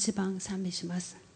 一番賛美します。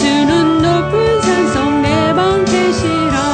주는 높은 산성 내 방 계시라.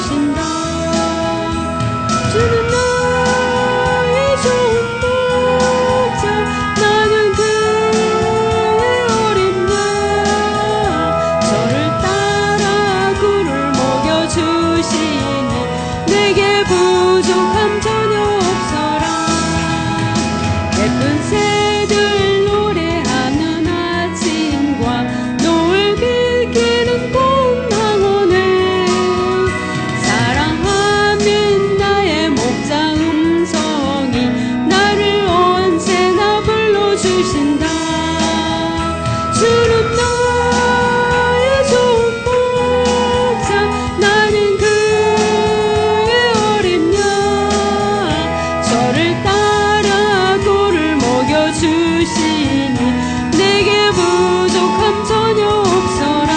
주신다. 주는 나의 좋은 목자, 나는 그의 어린 양. 저를 따라 꿀을 먹여주시니 내게 부족함 전혀 없어라. 예쁜 새들 노래하는 아침과 노을 비기는 고운 황혼에 사랑하는 나의 목자 음성이 나를 언제나 불러주신다. 주는 나의 좋은 목자, 나는 그의 어린 양. 저를 따라 꿀을 먹여주시니 내게 부족함 전혀 없어라.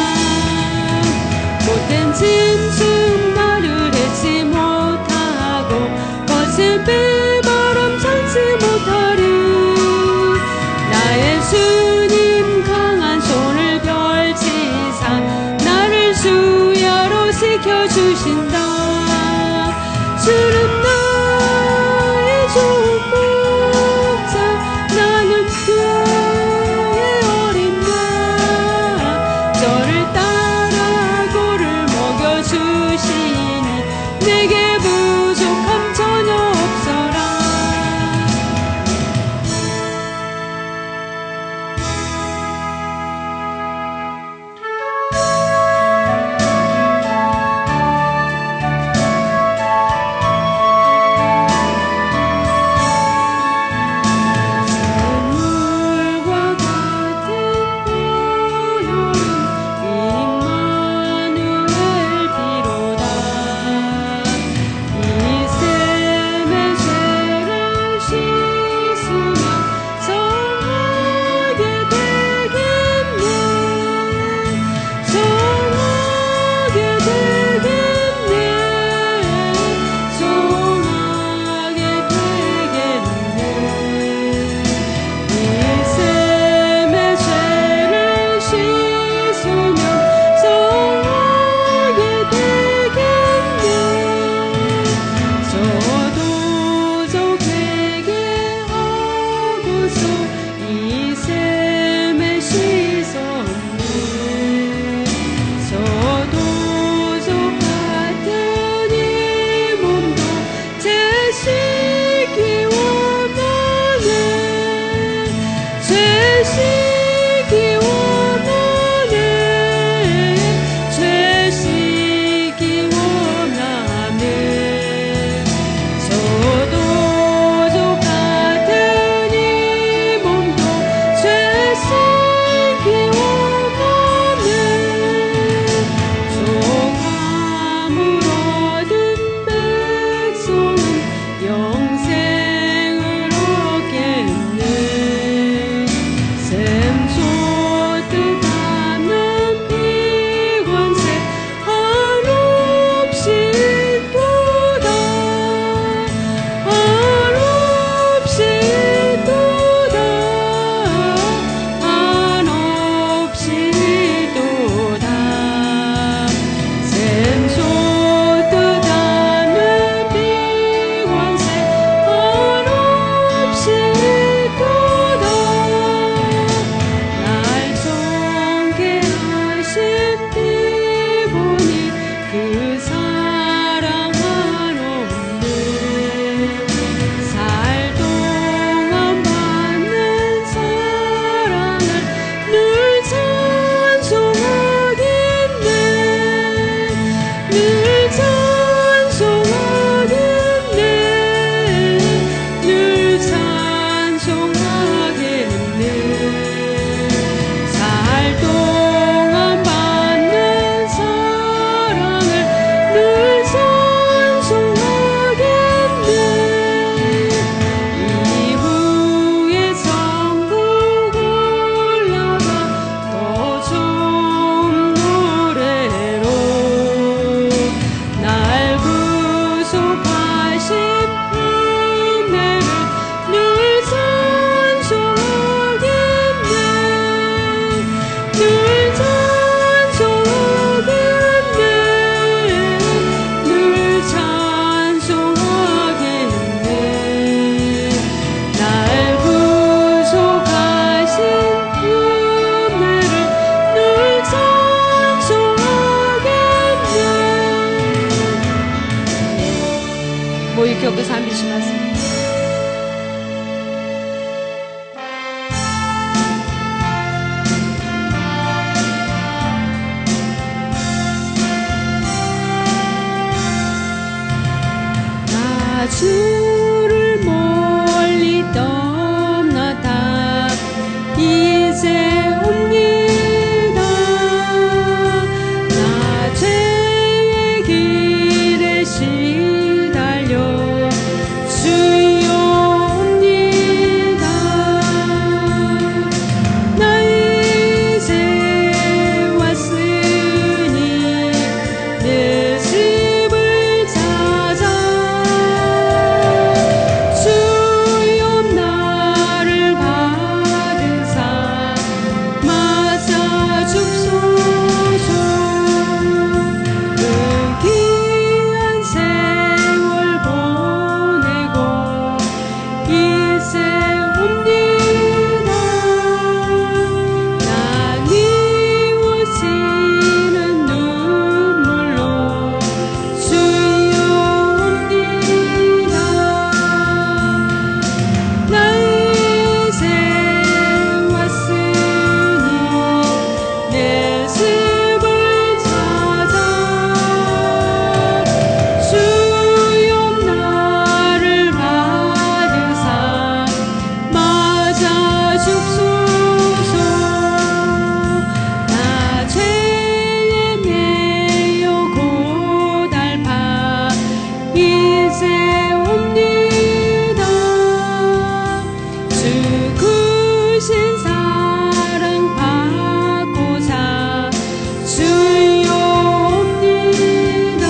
못된 짐승 나를 해치 못하고 거친 비바람 참지 못하리. 나의 주님 강한 손을 펼치사 나를 주야로 지켜주신다. 주는 나의 좋은 목자, 나는 그의 어린 양. 저를 따라 꿀을 먹여주시니 내게 부족함 전혀 없어라. 물과 같은 보혈은 임마누엘 피로다. ご一曲賛美します。주를 멀리 떠나다 이제 옵니다. 나 죄의 길에 시달려 주여 옵니다. 나 이제 왔으니 내 집을 찾아 주여 나를 받으사 맞아 줍소서. 그 귀한 세월 보내고 이제 옵니다. 나 미워지는 눈물로 주여 옵니다. 나 이제 왔으니 내 집을 찾아 주여 나를 받으사 맞아 줍소서. 나 죄에 매여 고달파 이제 옵니다. 주 크신 사랑 받고자 주여 옵니다.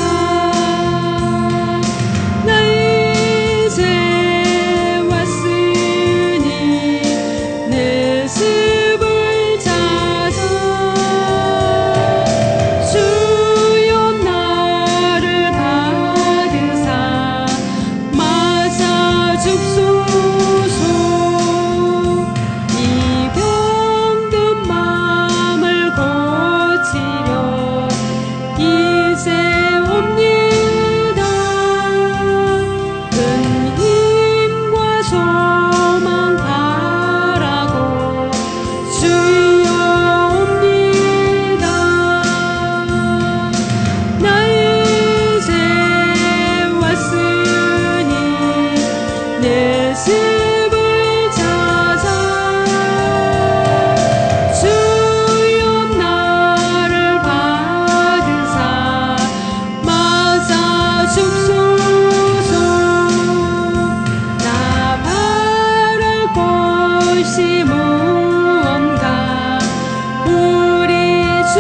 나 이제 왔으니 내 집을 찾아 주여 나를 받으사 맞아 줍소서. 이 병든 마음을 고치려 이제 옵니다. 큰 힘과 소망 바라고 주여 옵니다. 나 이제 왔으니 내 집을 찾아 주여 나를 받으사 맞아 줍소서. 나 바랄 곳이 무언가 우리 주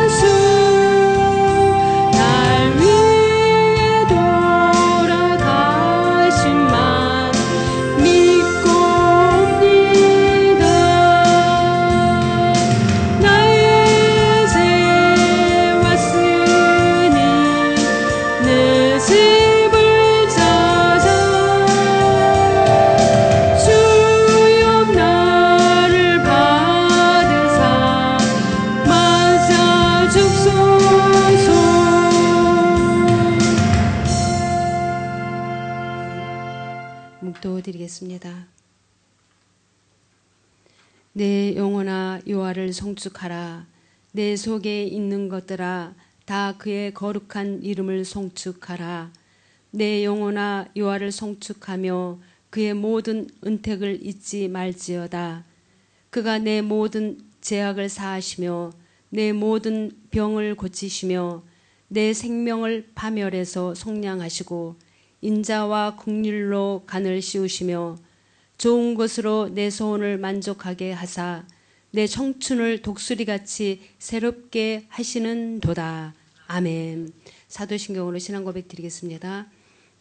예수 날 위해 돌아가신만 믿고 옵니다. 나 이제 왔으니 내 집을 찾아 주여 나를 받으사 맞아 줍소서. 묵도드리겠습니다. 내 영혼아 여호와를 송축하라. 내 속에 있는 것들아 다 그의 거룩한 이름을 송축하라. 내 영혼아 여호와를 송축하며 그의 모든 은택을 잊지 말지어다. 그가 내 모든 죄악을 사하시며 내 모든 병을 고치시며 내 생명을 파멸해서 속량하시고 인자와 긍휼로 간을 씌우시며 좋은 것으로 내 소원을 만족하게 하사 내 청춘을 독수리같이 새롭게 하시는도다. 아멘. 사도신경으로 신앙 고백 드리겠습니다.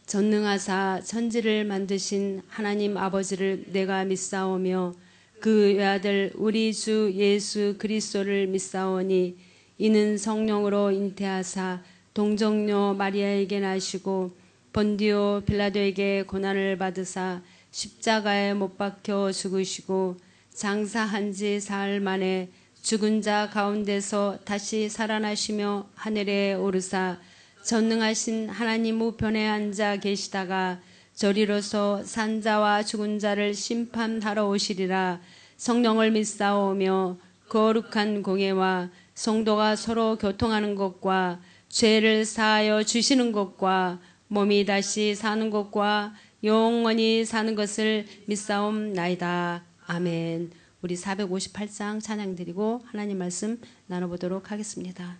전능하사 천지를 만드신 하나님 아버지를 내가 믿사오며 그 외아들 우리 주 예수 그리스도를 믿사오니 이는 성령으로 잉태하사 동정녀 마리아에게 나시고 본디오 빌라도에게 고난을 받으사 십자가에 못 박혀 죽으시고 장사한 지 사흘 만에 죽은 자 가운데서 다시 살아나시며 하늘에 오르사 전능하신 하나님 우편에 앉아 계시다가 저리로서 산자와 죽은 자를 심판하러 오시리라. 성령을 믿사오며 거룩한 공예와 성도가 서로 교통하는 것과 죄를 사하여 주시는 것과 몸이 다시 사는 것과 영원히 사는 것을 믿사옵나이다. 아멘. 우리 458장 찬양 드리고 하나님 말씀 나눠보도록 하겠습니다.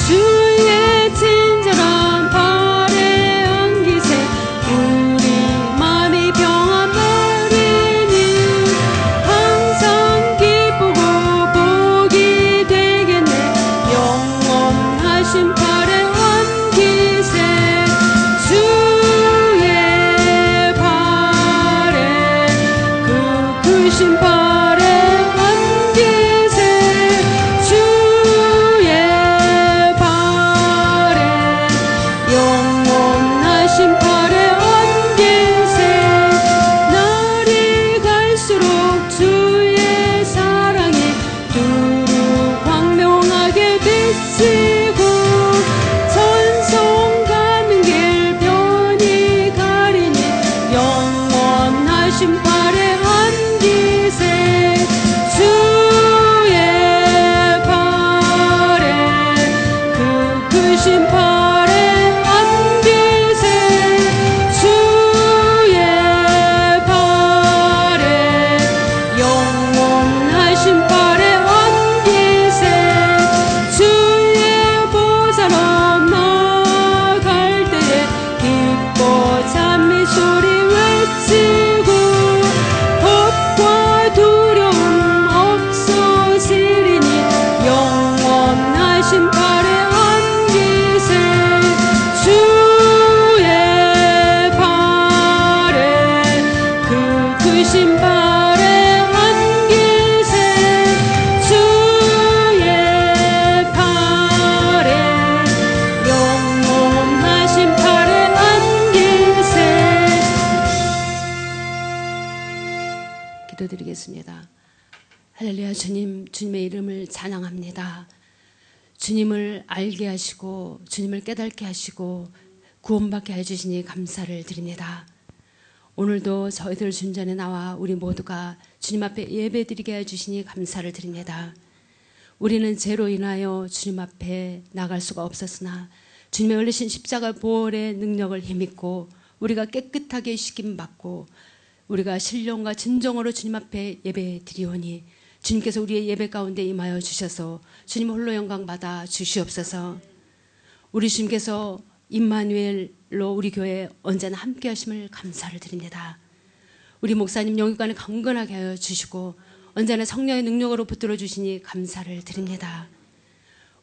주의 친절한 발에 안기세 우리 마음이 평안하리니 항상 기쁘고 복이 되겠네. 영원하신 발에 안기세 주의 발에 그 크신 발에 안기세 주의 영원하신 발에 안기세. 날이 갈수록 주의 사랑이 두루 광명하게 비치고 천성 가는 길 편히 가리니 영원하신 발에 안기세 주의 발에 그 크신 발에 기도드리겠습니다. 할렐루야. 주님, 주님의 이름을 찬양합니다. 주님을 알게 하시고 주님을 깨닫게 하시고 구원받게 해주시니 감사를 드립니다. 오늘도 저희들 중전에 나와 우리 모두가 주님 앞에 예배드리게 해주시니 감사를 드립니다. 우리는 죄로 인하여 주님 앞에 나갈 수가 없었으나 주님의 흘리신 십자가 보혈의 능력을 힘입고 우리가 깨끗하게 씻김받고 우리가 신령과 진정으로 주님 앞에 예배 드리오니 주님께서 우리의 예배 가운데 임하여 주셔서 주님 홀로 영광 받아 주시옵소서. 우리 주님께서 임마누엘로 우리 교회에 언제나 함께 하심을 감사를 드립니다. 우리 목사님 영육간에 강건하게 하여 주시고 언제나 성령의 능력으로 붙들어 주시니 감사를 드립니다.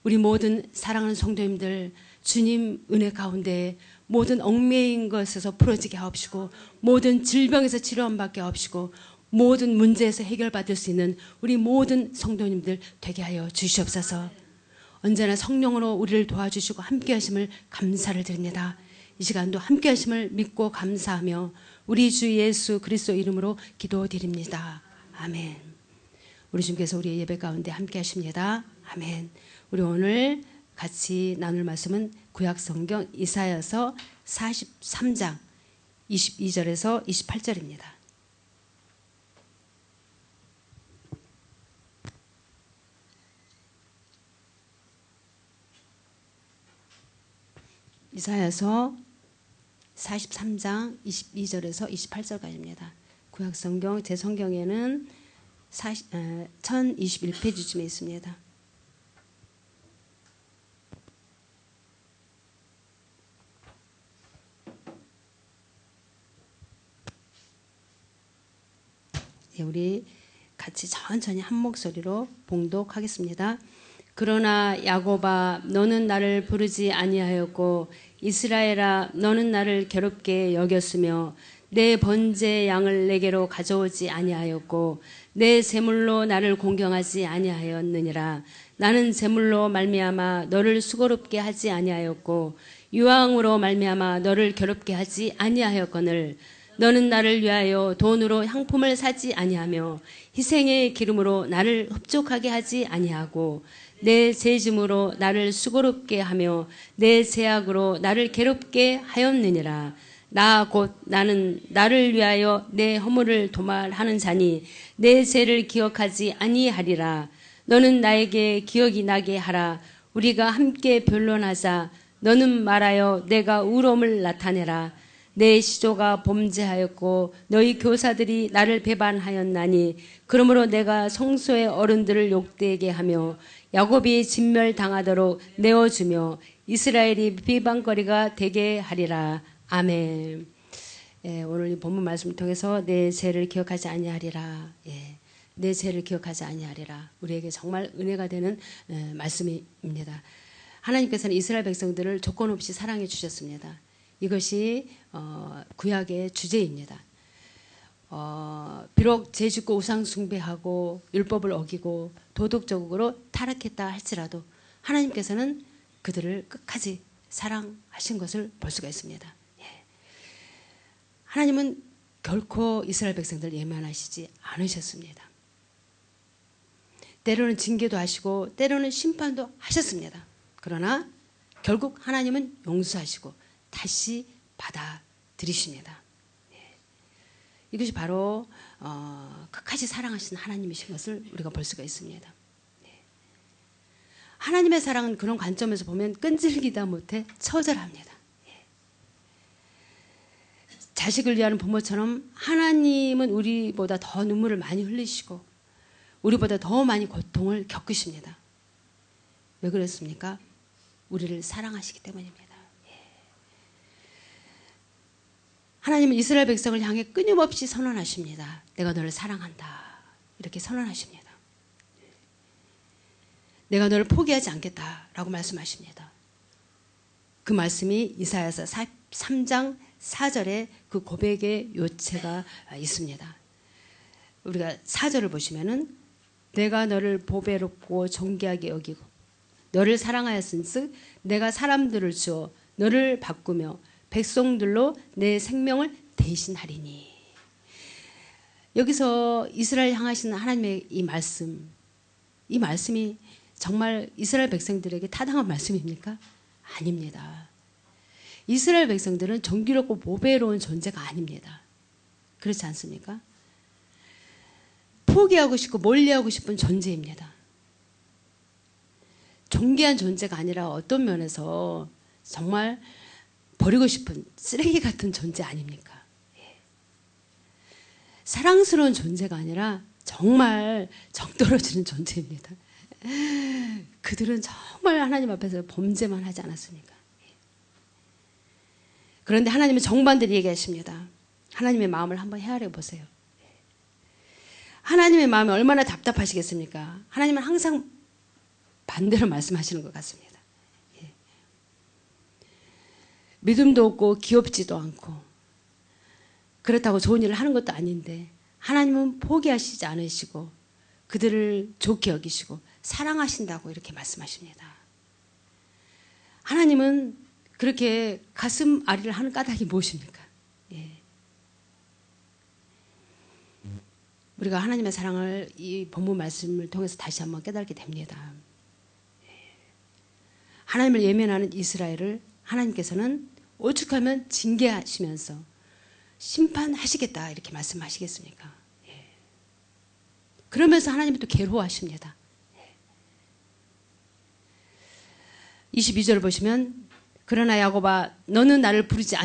우리 모든 사랑하는 성도님들 주님 은혜 가운데 모든 얽매인 것에서 풀어지게 하옵시고 모든 질병에서 치료받게 하옵시고 모든 문제에서 해결받을 수 있는 우리 모든 성도님들 되게 하여 주시옵소서. 언제나 성령으로 우리를 도와주시고 함께 하심을 감사를 드립니다. 이 시간도 함께 하심을 믿고 감사하며 우리 주 예수 그리스도 이름으로 기도드립니다. 아멘. 우리 주님께서 우리의 예배 가운데 함께 하십니다. 아멘. 우리 오늘 같이 나눌 말씀은 구약성경 이사야서 43장 22절에서 28절입니다. 이사야서 43장 22절에서 28절까지입니다. 구약성경 제 성경에는 1021페이지쯤에 있습니다. 우리 같이 천천히 한 목소리로 봉독하겠습니다. 그러나 야곱아 너는 나를 부르지 아니하였고 이스라엘아 너는 나를 괴롭게 여겼으며 내 번제 양을 내게로 가져오지 아니하였고 내 제물로 나를 공경하지 아니하였느니라. 나는 제물로 말미암아 너를 수고롭게 하지 아니하였고 유황으로 말미암아 너를 괴롭게 하지 아니하였거늘 너는 나를 위하여 돈으로 향품을 사지 아니하며 희생의 기름으로 나를 흡족하게 하지 아니하고 내 죄짐으로 나를 수고롭게 하며 내 죄악으로 나를 괴롭게 하였느니라. 나 곧 나는 나를 위하여 내 허물을 도말하는 자니 내 죄를 기억하지 아니하리라. 너는 나에게 기억이 나게 하라. 우리가 함께 변론하자. 너는 말하여 내가 의로움을 나타내라. 내 시조가 범죄하였고 너희 교사들이 나를 배반하였나니 그러므로 내가 성소의 어른들을 욕되게 하며 야곱이 진멸당하도록 내어주며 이스라엘이 비방거리가 되게 하리라. 아멘. 예, 오늘 이 본문 말씀을 통해서 내 죄를 기억하지 아니하리라. 예, 내 죄를 기억하지 아니하리라. 우리에게 정말 은혜가 되는 말씀입니다. 하나님께서는 이스라엘 백성들을 조건 없이 사랑해 주셨습니다. 이것이 구약의 주제입니다. 비록 죄 짓고 우상 숭배하고 율법을 어기고 도덕적으로 타락했다 할지라도 하나님께서는 그들을 끝까지 사랑하신 것을 볼 수가 있습니다. 예. 하나님은 결코 이스라엘 백성들 예면하시지 않으셨습니다. 때로는 징계도 하시고 때로는 심판도 하셨습니다. 그러나 결국 하나님은 용서하시고 다시 받아들이십니다. 이것이 바로 끝까지 사랑하시는 하나님이신 것을 우리가 볼 수가 있습니다. 하나님의 사랑은 그런 관점에서 보면 끈질기다 못해 처절합니다. 자식을 위하는 부모처럼 하나님은 우리보다 더 눈물을 많이 흘리시고 우리보다 더 많이 고통을 겪으십니다. 왜 그렇습니까? 우리를 사랑하시기 때문입니다. 하나님은 이스라엘 백성을 향해 끊임없이 선언하십니다. 내가 너를 사랑한다. 이렇게 선언하십니다. 내가 너를 포기하지 않겠다라고 말씀하십니다. 그 말씀이 이사야서 3장 4절에 그 고백의 요체가 있습니다. 우리가 4절을 보시면은 내가 너를 보배롭고 존귀하게 여기고 너를 사랑하였은즉 내가 사람들을 주어 너를 바꾸며 백성들로 내 생명을 대신하리니. 여기서 이스라엘 향하시는 하나님의 이 말씀이 정말 이스라엘 백성들에게 타당한 말씀입니까? 아닙니다. 이스라엘 백성들은 정기롭고 보배로운 존재가 아닙니다. 그렇지 않습니까? 포기하고 싶고 멀리하고 싶은 존재입니다. 존귀한 존재가 아니라 어떤 면에서 정말 버리고 싶은 쓰레기 같은 존재 아닙니까? 사랑스러운 존재가 아니라 정말 정떨어지는 존재입니다. 그들은 정말 하나님 앞에서 범죄만 하지 않았습니까? 그런데 하나님은 정반대로 얘기하십니다. 하나님의 마음을 한번 헤아려 보세요. 하나님의 마음이 얼마나 답답하시겠습니까? 하나님은 항상 반대로 말씀하시는 것 같습니다. 믿음도 없고 귀엽지도 않고 그렇다고 좋은 일을 하는 것도 아닌데 하나님은 포기하시지 않으시고 그들을 좋게 여기시고 사랑하신다고 이렇게 말씀하십니다. 하나님은 그렇게 가슴 아리를 하는 까닭이 무엇입니까? 우리가 하나님의 사랑을 이 본문 말씀을 통해서 다시 한번 깨닫게 됩니다. 하나님을 예면하는 이스라엘을 하나님께서는 오죽하면 징계하시면서 심판하시겠다 이렇게 말씀하시겠습니까? 그러면서 하나님은 또 괴로워하십니다. 22절 보시면 그러나 야곱아 너는 나를 부르지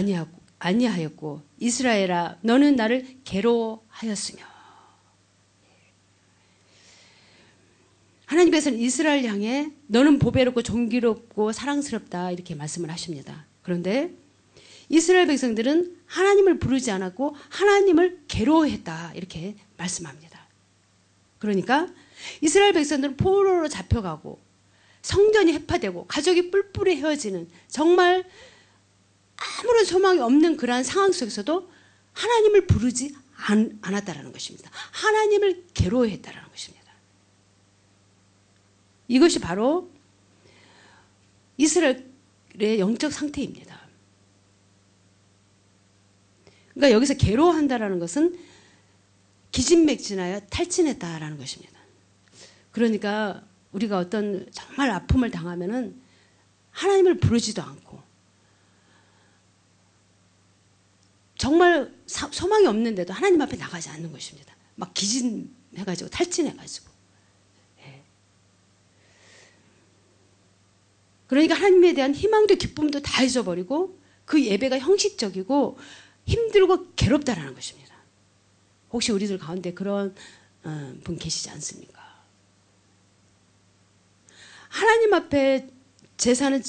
아니하였고 이스라엘아 너는 나를 괴로워하였으며. 하나님께서는 이스라엘 향해 너는 보배롭고 존귀롭고 사랑스럽다 이렇게 말씀을 하십니다. 그런데 이스라엘 백성들은 하나님을 부르지 않았고 하나님을 괴로워했다 이렇게 말씀합니다. 그러니까 이스라엘 백성들은 포로로 잡혀가고 성전이 해파되고 가족이 뿔뿔이 헤어지는 정말 아무런 소망이 없는 그러한 상황 속에서도 하나님을 부르지 않았다라는 것입니다. 하나님을 괴로워했다라는 것입니다. 이것이 바로 이스라엘의 영적 상태입니다. 그러니까 여기서 괴로워한다라는 것은 기진맥진하여 탈진했다라는 것입니다. 그러니까 우리가 어떤 정말 아픔을 당하면은 하나님을 부르지도 않고 정말 소망이 없는데도 하나님 앞에 나가지 않는 것입니다. 막 기진해가지고 탈진해가지고. 예. 그러니까 하나님에 대한 희망도 기쁨도 다 잊어버리고 그 예배가 형식적이고 힘들고 괴롭다라는 것입니다. 혹시 우리들 가운데 그런 분 계시지 않습니까? 하나님 앞에 제사는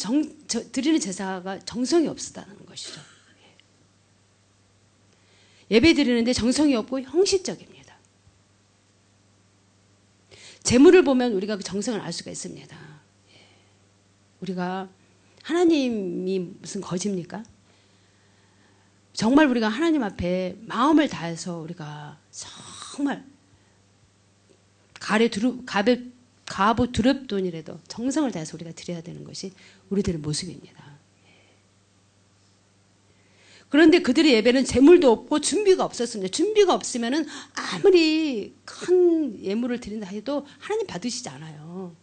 드리는 제사가 정성이 없다는 것이죠. 예배 드리는데 정성이 없고 형식적입니다. 재물을 보면 우리가 그 정성을 알 수가 있습니다. 우리가 하나님이 무슨 거짓입니까? 정말 우리가 하나님 앞에 마음을 다해서 우리가 정말 가보 두렵돈이라도 정성을 다해서 우리가 드려야 되는 것이 우리들의 모습입니다. 그런데 그들의 예배는 재물도 없고 준비가 없었습니다. 준비가 없으면은 아무리 큰 예물을 드린다 해도 하나님 받으시지 않아요.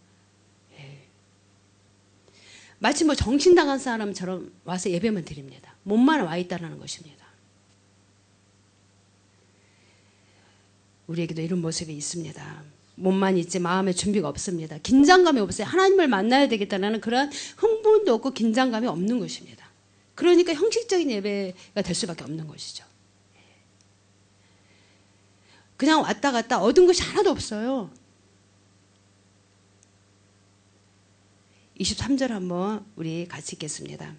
마치 뭐 정신나간 사람처럼 와서 예배만 드립니다. 몸만 와 있다는 것입니다. 우리에게도 이런 모습이 있습니다. 몸만 있지 마음의 준비가 없습니다. 긴장감이 없어요. 하나님을 만나야 되겠다는 그런 흥분도 없고 긴장감이 없는 것입니다. 그러니까 형식적인 예배가 될 수밖에 없는 것이죠. 그냥 왔다 갔다 얻은 것이 하나도 없어요. 23절 한번 우리 같이 읽겠습니다.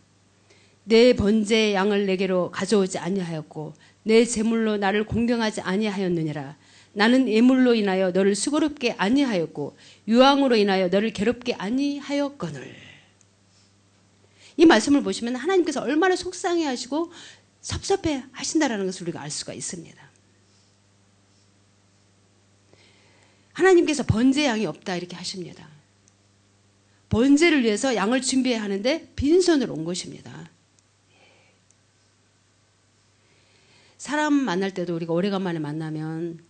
내 번제의 양을 내게로 가져오지 아니하였고 내 제물로 나를 공경하지 아니하였느니라. 나는 예물로 인하여 너를 수고롭게 아니하였고 유황으로 인하여 너를 괴롭게 아니하였거늘. 이 말씀을 보시면 하나님께서 얼마나 속상해하시고 섭섭해 하신다라는 것을 우리가 알 수가 있습니다. 하나님께서 번제 양이 없다 이렇게 하십니다. 번제를 위해서 양을 준비해야 하는데 빈손으로 온 것입니다. 사람 만날 때도 우리가 오래간만에 만나면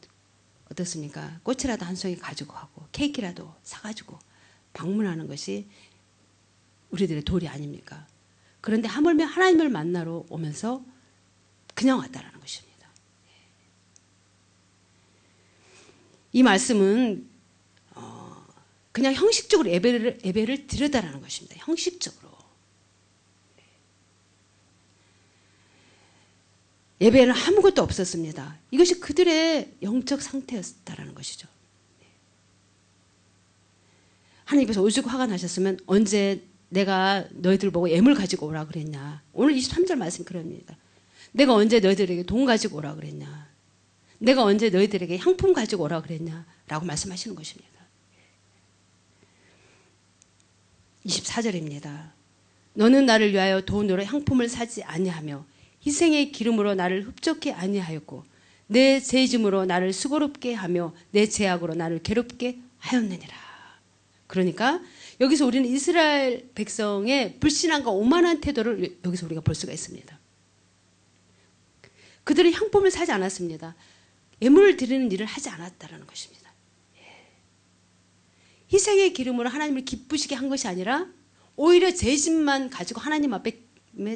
어떻습니까? 꽃이라도 한 송이 가지고 가고 케이크라도 사가지고 방문하는 것이 우리들의 도리 아닙니까? 그런데 하물며 하나님을 만나러 오면서 그냥 왔다라는 것입니다. 이 말씀은 그냥 형식적으로 예배를 드렸다라는 것입니다. 형식적으로. 예배는 아무것도 없었습니다. 이것이 그들의 영적 상태였다라는 것이죠. 하나님께서 오죽 화가 나셨으면 언제 내가 너희들 보고 예물 가지고 오라 그랬냐. 오늘 23절 말씀 그럽니다. 내가 언제 너희들에게 돈 가지고 오라 그랬냐. 내가 언제 너희들에게 향품 가지고 오라 그랬냐. 라고 말씀하시는 것입니다. 24절입니다. 너는 나를 위하여 돈으로 향품을 사지 아니하며 희생의 기름으로 나를 흡족해 아니하였고 내 죄짐으로 나를 수고롭게 하며 내 죄악으로 나를 괴롭게 하였느니라. 그러니까 여기서 우리는 이스라엘 백성의 불신앙과 오만한 태도를 여기서 우리가 볼 수가 있습니다. 그들은 향품을 사지 않았습니다. 예물을 드리는 일을 하지 않았다는 것입니다. 희생의 기름으로 하나님을 기쁘시게 한 것이 아니라 오히려 죄짐만 가지고 하나님 앞에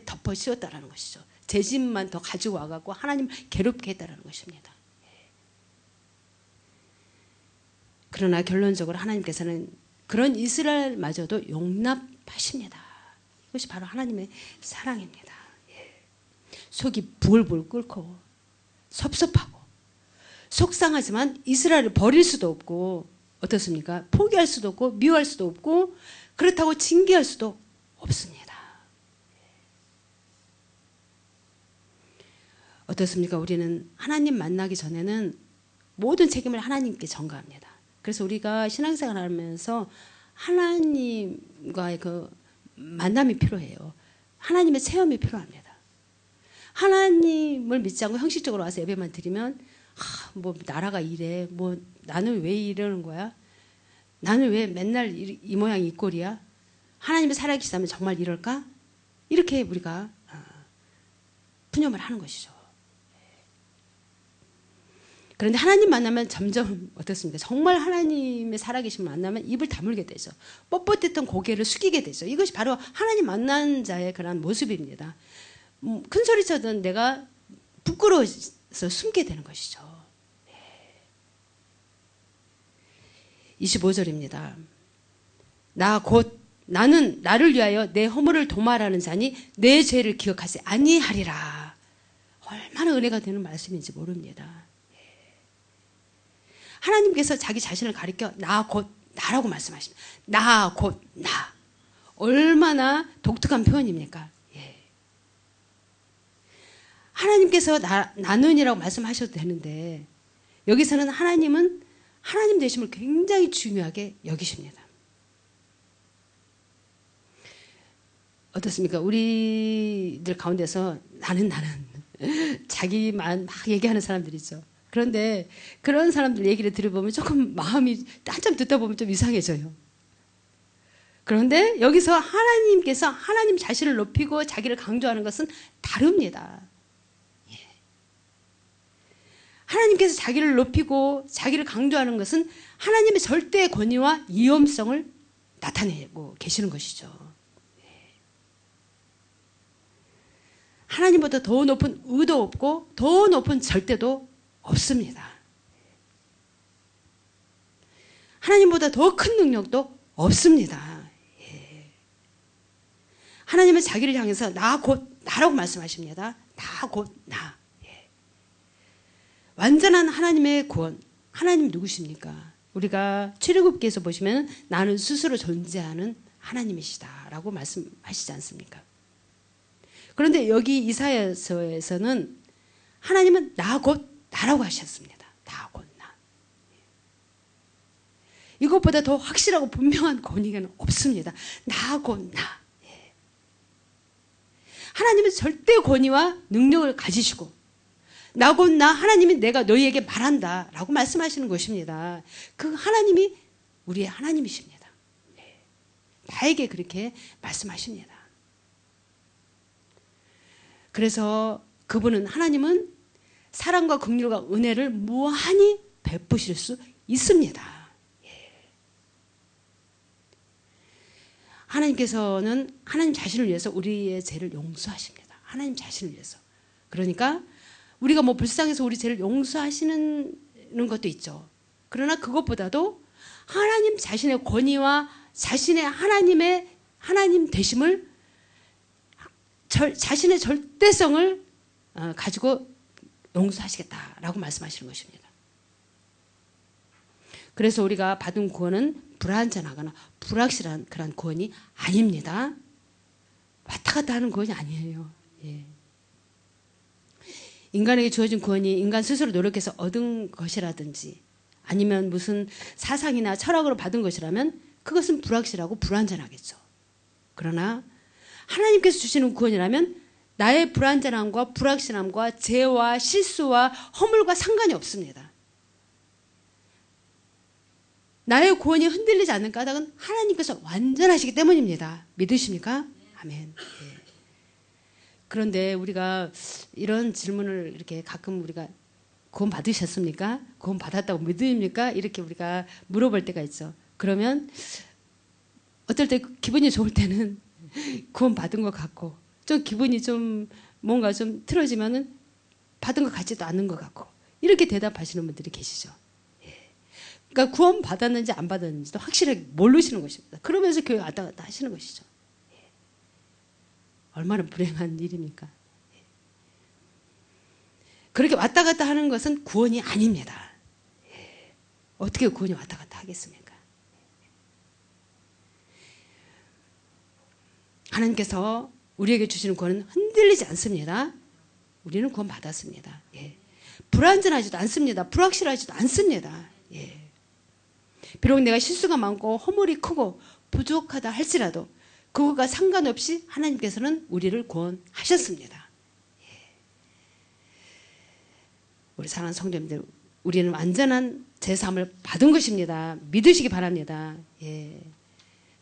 덮어 씌웠다는 것이죠. 죄짐만 더 가지고 와갖고 하나님을 괴롭게 했다는 것입니다. 그러나 결론적으로 하나님께서는 그런 이스라엘마저도 용납하십니다. 이것이 바로 하나님의 사랑입니다. 속이 부글부글 끓고 섭섭하고 속상하지만 이스라엘을 버릴 수도 없고 어떻습니까? 포기할 수도 없고 미워할 수도 없고 그렇다고 징계할 수도 없습니다. 어떻습니까? 우리는 하나님 만나기 전에는 모든 책임을 하나님께 전가합니다. 그래서 우리가 신앙생활 하면서 하나님과의 그 만남이 필요해요. 하나님의 체험이 필요합니다. 하나님을 믿지 않고 형식적으로 와서 예배만 드리면 뭐 나라가 이래, 뭐 나는 왜 이러는 거야? 나는 왜 맨날 이 모양 이 꼴이야? 하나님이 살아계시다면 정말 이럴까? 이렇게 우리가 푸념을 하는 것이죠. 그런데 하나님 만나면 점점 어떻습니까? 정말 하나님의 살아계신 만나면 입을 다물게 되죠. 뻣뻣했던 고개를 숙이게 되죠. 이것이 바로 하나님 만난 자의 그런 모습입니다. 큰 소리 쳐도 내가 부끄러워서 숨게 되는 것이죠. 25절입니다. 나는 나를 위하여 내 허물을 도말하는 자니 내 죄를 기억하지 아니하리라. 얼마나 은혜가 되는 말씀인지 모릅니다. 하나님께서 자기 자신을 가리켜 나 곧 나라고 말씀하십니다. 나 곧 나. 얼마나 독특한 표현입니까? 하나님께서 나는이라고 말씀하셔도 되는데 여기서는 하나님은 하나님 되심을 굉장히 중요하게 여기십니다. 어떻습니까? 우리들 가운데서 나는 자기만 막 얘기하는 사람들이 있죠. 그런데 그런 사람들 얘기를 들어보면 조금 마음이 한참 듣다 보면 좀 이상해져요. 그런데 여기서 하나님께서 하나님 자신을 높이고 자기를 강조하는 것은 다릅니다. 하나님께서 자기를 높이고 자기를 강조하는 것은 하나님의 절대 권위와 위엄성을 나타내고 계시는 것이죠. 하나님보다 더 높은 의도 없고 더 높은 절대도 없습니다. 하나님보다 더 큰 능력도 없습니다. 하나님은 자기를 향해서 나 곧 나라고 말씀하십니다. 나 곧 나. 완전한 하나님의 구원. 하나님 누구십니까? 우리가 출애굽기에서 보시면 나는 스스로 존재하는 하나님이시다라고 말씀하시지 않습니까? 그런데 여기 이사야서에서는 하나님은 나 곧 나라고 하셨습니다. 나 곧 나. 이것보다 더 확실하고 분명한 권위가 없습니다. 나 곧 나. 하나님은 절대 권위와 능력을 가지시고 나 곧 나 하나님이 내가 너희에게 말한다 라고 말씀하시는 것입니다. 그 하나님이 우리의 하나님이십니다. 나에게 그렇게 말씀하십니다. 그래서 그분은 하나님은 사랑과 긍휼과 은혜를 무한히 베푸실 수 있습니다. 하나님께서는 하나님 자신을 위해서 우리의 죄를 용서하십니다. 하나님 자신을 위해서. 그러니까 우리가 뭐 불쌍해서 우리 죄를 용서하시는 것도 있죠. 그러나 그것보다도 하나님 자신의 권위와 자신의 하나님 되심을 자신의 절대성을 가지고 용서하시겠다라고 말씀하시는 것입니다. 그래서 우리가 받은 구원은 불완전하거나 불확실한 그런 구원이 아닙니다. 왔다 갔다 하는 구원이 아니에요. 인간에게 주어진 구원이 인간 스스로 노력해서 얻은 것이라든지 아니면 무슨 사상이나 철학으로 받은 것이라면 그것은 불확실하고 불완전하겠죠. 그러나 하나님께서 주시는 구원이라면 나의 불완전함과 불확실함과 죄와 실수와 허물과 상관이 없습니다. 나의 구원이 흔들리지 않는 까닭은 하나님께서 완전하시기 때문입니다. 믿으십니까? 아멘. 그런데 우리가 이런 질문을 이렇게 가끔 우리가 구원 받으셨습니까? 구원 받았다고 믿습니까? 이렇게 우리가 물어볼 때가 있죠. 그러면 어떨 때 기분이 좋을 때는 구원 받은 것 같고 좀 기분이 좀 뭔가 좀 틀어지면은 받은 것 같지도 않은 것 같고 이렇게 대답하시는 분들이 계시죠. 그러니까 구원 받았는지 안 받았는지도 확실하게 모르시는 것입니다. 그러면서 교회 왔다 갔다 하시는 것이죠. 얼마나 불행한 일입니까? 그렇게 왔다 갔다 하는 것은 구원이 아닙니다. 어떻게 구원이 왔다 갔다 하겠습니까? 하나님께서 우리에게 주시는 구원은 흔들리지 않습니다. 우리는 구원 받았습니다. 불완전하지도 않습니다. 불확실하지도 않습니다. 비록 내가 실수가 많고 허물이 크고 부족하다 할지라도 그거가 상관없이 하나님께서는 우리를 구원하셨습니다. 우리 사랑하는 성도님들, 우리는 완전한 제사함을 받은 것입니다. 믿으시기 바랍니다.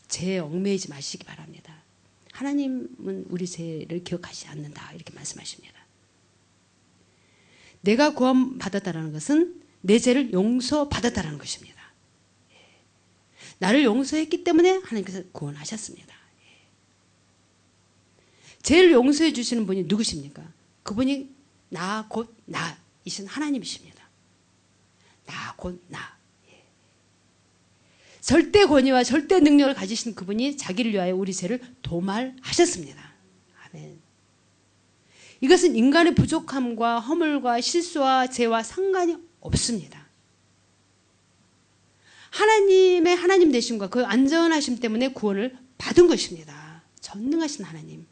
죄에 얽매이지 마시기 바랍니다. 하나님은 우리 죄를 기억하지 않는다 이렇게 말씀하십니다. 내가 구원받았다는 것은 내 죄를 용서받았다는 것입니다. 나를 용서했기 때문에 하나님께서 구원하셨습니다. 죄를 용서해 주시는 분이 누구십니까? 그분이 나 곧 나이신 하나님이십니다. 나 곧 나. 절대 권위와 절대 능력을 가지신 그분이 자기를 위하여 우리 죄를 도말하셨습니다. 아멘. 이것은 인간의 부족함과 허물과 실수와 죄와 상관이 없습니다. 하나님의 하나님 되심과 그 안전하심 때문에 구원을 받은 것입니다. 전능하신 하나님.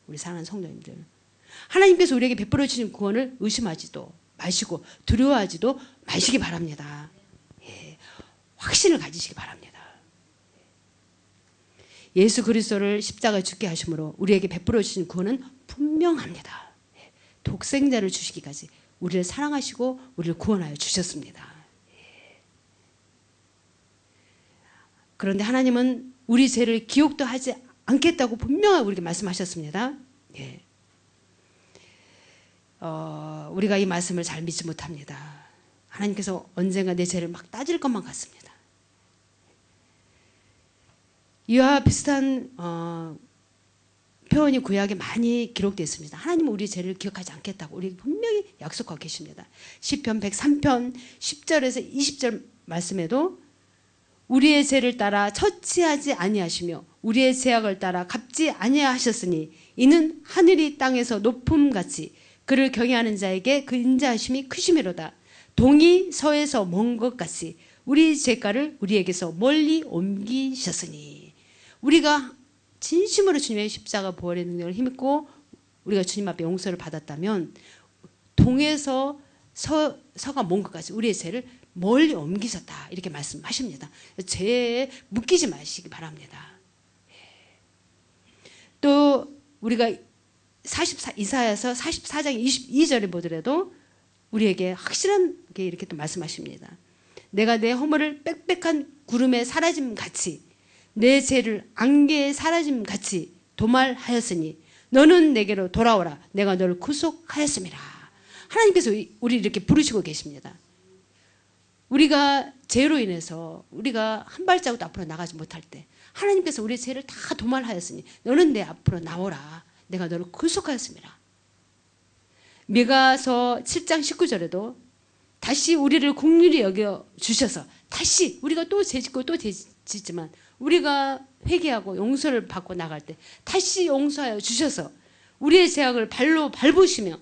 우리 사랑하는 성도님들, 하나님께서 우리에게 베풀어 주신 구원을 의심하지도 마시고 두려워하지도 마시기 바랍니다. 확신을 가지시기 바랍니다. 예수 그리스도를 십자가에 죽게 하심으로 우리에게 베풀어 주신 구원은 분명합니다. 독생자를 주시기까지 우리를 사랑하시고 우리를 구원하여 주셨습니다. 그런데 하나님은 우리 죄를 기억도 하지 않겠다고 분명하게 우리에게 말씀하셨습니다. 우리가 이 말씀을 잘 믿지 못합니다. 하나님께서 언젠가 내 죄를 막 따질 것만 같습니다. 이와 비슷한 표현이 구약에 많이 기록되어 있습니다. 하나님은 우리 죄를 기억하지 않겠다고 우리 분명히 약속하고 계십니다. 시편 103편 10절에서 20절 말씀에도 우리의 죄를 따라 처치하지 아니하시며 우리의 죄악을 따라 갚지 아니하셨으니 이는 하늘이 땅에서 높음같이 그를 경외하는 자에게 그 인자하심이 크심이로다. 동이 서에서 먼 것 같이 우리 죄가를 우리에게서 멀리 옮기셨으니. 우리가 진심으로 주님의 십자가 부활의 능력을 힘입고 우리가 주님 앞에 용서를 받았다면 동에서 서가 먼 것 같이 우리의 죄를 멀리 옮기셨다 이렇게 말씀하십니다. 죄에 묶이지 마시기 바랍니다. 또 우리가 이사야서 44장 22절에 보더라도 우리에게 확실하게 이렇게 또 말씀하십니다. 내가 내 허물을 빽빽한 구름에 사라짐 같이 내 죄를 안개에 사라짐 같이 도말하였으니 너는 내게로 돌아오라. 내가 너를 구속하였음이라. 하나님께서 우리를 이렇게 부르시고 계십니다. 우리가 죄로 인해서 우리가 한 발자국도 앞으로 나가지 못할 때 하나님께서 우리의 죄를 다 도말하였으니 너는 내 앞으로 나오라. 내가 너를 구속하였습니다. 미가서 7장 19절에도 다시 우리를 긍휼히 여겨 주셔서 다시 우리가 또 죄짓고 또 죄짓지만 우리가 회개하고 용서를 받고 나갈 때 다시 용서하여 주셔서 우리의 죄악을 발로 밟으시며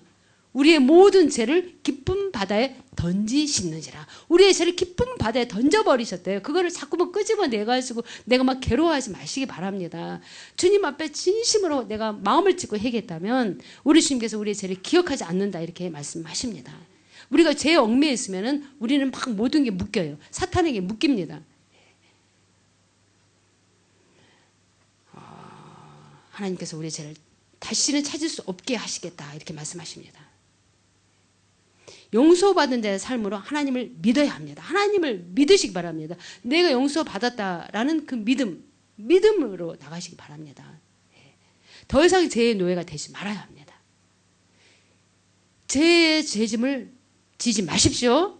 우리의 모든 죄를 깊은 바다에 던지시는지라. 우리의 죄를 깊은 바다에 던져버리셨대요. 그거를 자꾸만 끄집어내가지고 내가 막 괴로워하지 마시기 바랍니다. 주님 앞에 진심으로 내가 마음을 찢고 회개했다면 우리 주님께서 우리의 죄를 기억하지 않는다 이렇게 말씀하십니다. 우리가 죄에 얽매여 있으면 우리는 막 모든 게 묶여요. 사탄에게 묶입니다. 하나님께서 우리의 죄를 다시는 찾을 수 없게 하시겠다 이렇게 말씀하십니다. 용서받은 자의 삶으로 하나님을 믿어야 합니다. 하나님을 믿으시기 바랍니다. 내가 용서받았다라는 그 믿음으로 나가시기 바랍니다. 더 이상 죄의 노예가 되지 말아야 합니다. 죄의 죄짐을 지지 마십시오.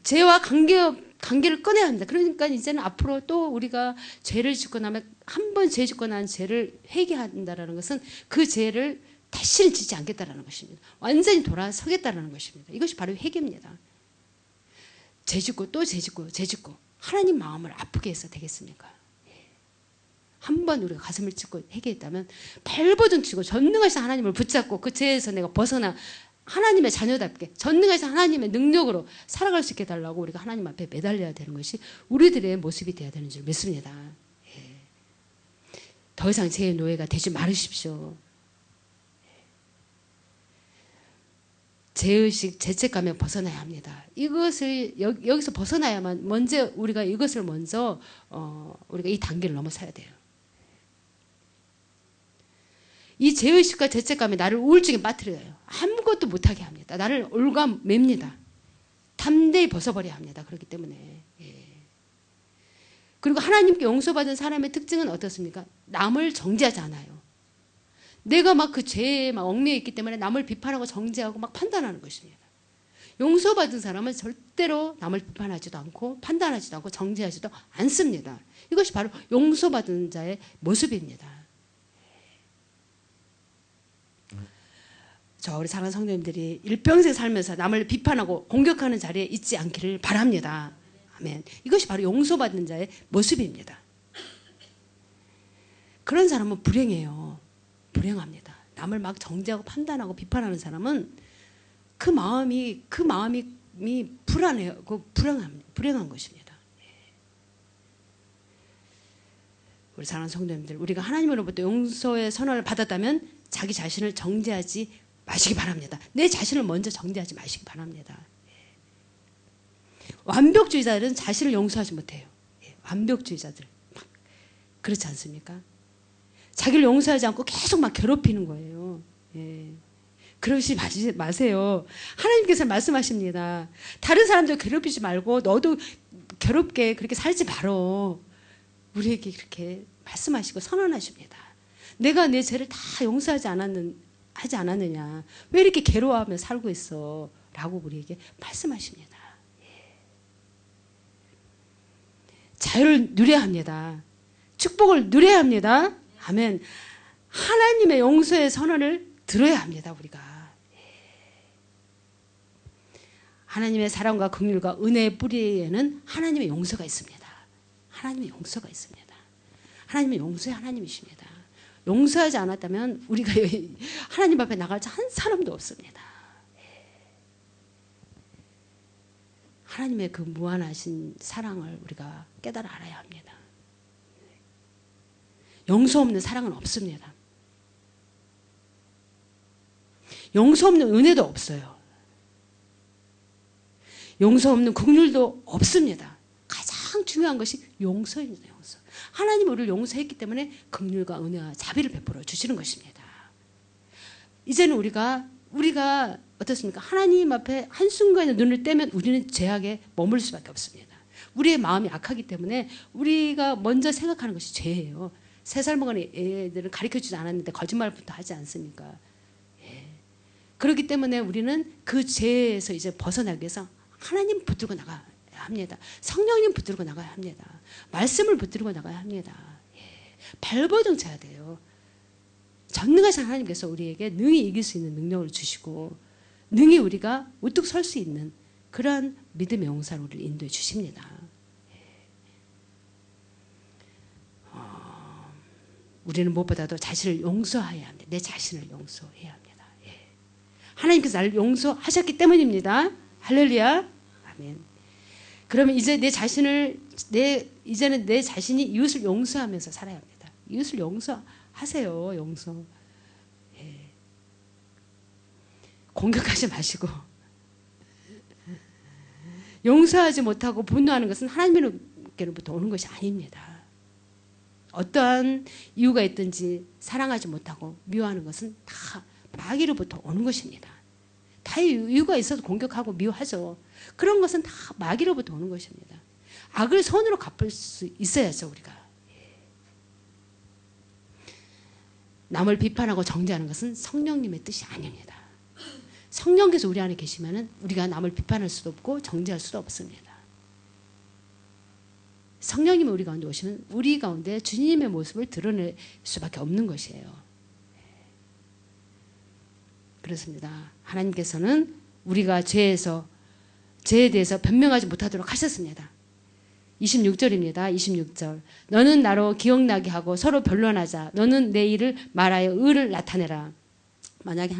죄와 관계를 끊어야 합니다. 그러니까 이제는 앞으로 또 우리가 죄를 짓고 나면 한 번 죄 짓고 난 죄를 회개한다는 것은 그 죄를 다시는 짓지 않겠다라는 것입니다. 완전히 돌아서겠다라는 것입니다. 이것이 바로 회개입니다. 죄 짓고 또 죄 짓고 죄 짓고 하나님 마음을 아프게 해서 되겠습니까? 한 번 우리가 가슴을 찢고 회개했다면 발버둥 치고 전능하신 하나님을 붙잡고 그 죄에서 내가 벗어나 하나님의 자녀답게 전능하신 하나님의 능력으로 살아갈 수 있게 해달라고 우리가 하나님 앞에 매달려야 되는 것이 우리들의 모습이 되어야 되는 줄 믿습니다. 더 이상 죄의 노예가 되지 말으십시오. 죄의식, 죄책감에 벗어나야 합니다. 이것을 여기서 벗어나야만 먼저 우리가 이것을 먼저 우리가 이 단계를 넘어서야 돼요. 이 죄의식과 죄책감이 나를 우울증에 빠뜨려요. 아무것도 못하게 합니다. 나를 올가맵니다. 담대히 벗어버려야 합니다. 그렇기 때문에. 그리고 하나님께 용서받은 사람의 특징은 어떻습니까? 남을 정죄하지 않아요. 내가 막 그 죄에 막 얽매여 있기 때문에 남을 비판하고 정죄하고 막 판단하는 것입니다. 용서받은 사람은 절대로 남을 비판하지도 않고 판단하지도 않고 정죄하지도 않습니다. 이것이 바로 용서받은 자의 모습입니다. 저 우리 사랑하는 성도님들이 일평생 살면서 남을 비판하고 공격하는 자리에 있지 않기를 바랍니다. 아멘. 이것이 바로 용서받는 자의 모습입니다. 그런 사람은 불행해요. 불행합니다. 남을 막 정죄하고 판단하고 비판하는 사람은 그 마음이 불안해요. 불행한 것입니다. 우리 사랑하는 성도님들, 우리가 하나님으로부터 용서의 선언을 받았다면 자기 자신을 정죄하지 마시기 바랍니다. 내 자신을 먼저 정죄하지 마시기 바랍니다. 완벽주의자들은 자신을 용서하지 못해요. 완벽주의자들 그렇지 않습니까? 자기를 용서하지 않고 계속 막 괴롭히는 거예요. 그러지 마세요. 하나님께서 말씀하십니다. 다른 사람들 괴롭히지 말고 너도 괴롭게 그렇게 살지 말어. 우리에게 그렇게 말씀하시고 선언하십니다. 내가 내 죄를 다 용서하지 않았느냐. 왜 이렇게 괴로워하며 살고 있어? 라고 우리에게 말씀하십니다. 자유를 누려야 합니다. 축복을 누려야 합니다. 아멘. 하나님의 용서의 선언을 들어야 합니다. 우리가. 하나님의 사랑과 긍휼과 은혜의 뿌리에는 하나님의 용서가 있습니다. 하나님의 용서가 있습니다. 하나님의 용서의 하나님이십니다. 용서하지 않았다면 우리가 하나님 앞에 나갈 한 사람도 없습니다. 하나님의 그 무한하신 사랑을 우리가 깨달아 알아야 합니다. 용서 없는 사랑은 없습니다. 용서 없는 은혜도 없어요. 용서 없는 긍휼도 없습니다. 가장 중요한 것이 용서입니다. 용서. 하나님 우리를 용서했기 때문에 긍휼과 은혜와 자비를 베풀어 주시는 것입니다. 이제는 우리가 어떻습니까? 하나님 앞에 한순간에 눈을 떼면 우리는 죄악에 머물 수밖에 없습니다. 우리의 마음이 악하기 때문에 우리가 먼저 생각하는 것이 죄예요. 3살 먹은 애들은 가르쳐주지 않았는데 거짓말부터 하지 않습니까? 그렇기 때문에 우리는 그 죄에서 이제 벗어나기 위해서 하나님 붙들고 나가야 합니다. 성령님 붙들고 나가야 합니다. 말씀을 붙들고 나가야 합니다. 발버둥 쳐야 돼요. 전능하신 하나님께서 우리에게 능히 이길 수 있는 능력을 주시고 능히 우리가 우뚝 설 수 있는 그러한 믿음의 용사로 우리를 인도해 주십니다. 우리는 무엇보다도 자신을 용서해야 합니다. 내 자신을 용서해야 합니다. 하나님께서 나를 용서하셨기 때문입니다. 할렐루야. 아멘. 그러면 이제 이제는 내 자신이 이웃을 용서하면서 살아야 합니다. 이웃을 용서하세요. 용서. 공격하지 마시고 용서하지 못하고 분노하는 것은 하나님께로부터 오는 것이 아닙니다. 어떠한 이유가 있든지 사랑하지 못하고 미워하는 것은 다 마귀로부터 오는 것입니다. 다 이유가 있어서 공격하고 미워하죠. 그런 것은 다 마귀로부터 오는 것입니다. 악을 선으로 갚을 수 있어야죠. 우리가. 남을 비판하고 정죄하는 것은 성령님의 뜻이 아닙니다. 성령께서 우리 안에 계시면 우리가 남을 비판할 수도 없고 정죄할 수도 없습니다. 성령님이 우리 가운데 오시면 우리 가운데 주님의 모습을 드러낼 수밖에 없는 것이에요. 그렇습니다. 하나님께서는 우리가 죄에 대해서 변명하지 못하도록 하셨습니다. 26절입니다. 26절. 너는 나로 기억나게 하고 서로 변론하자. 너는 내 일을 말하여 의를 나타내라. 만약에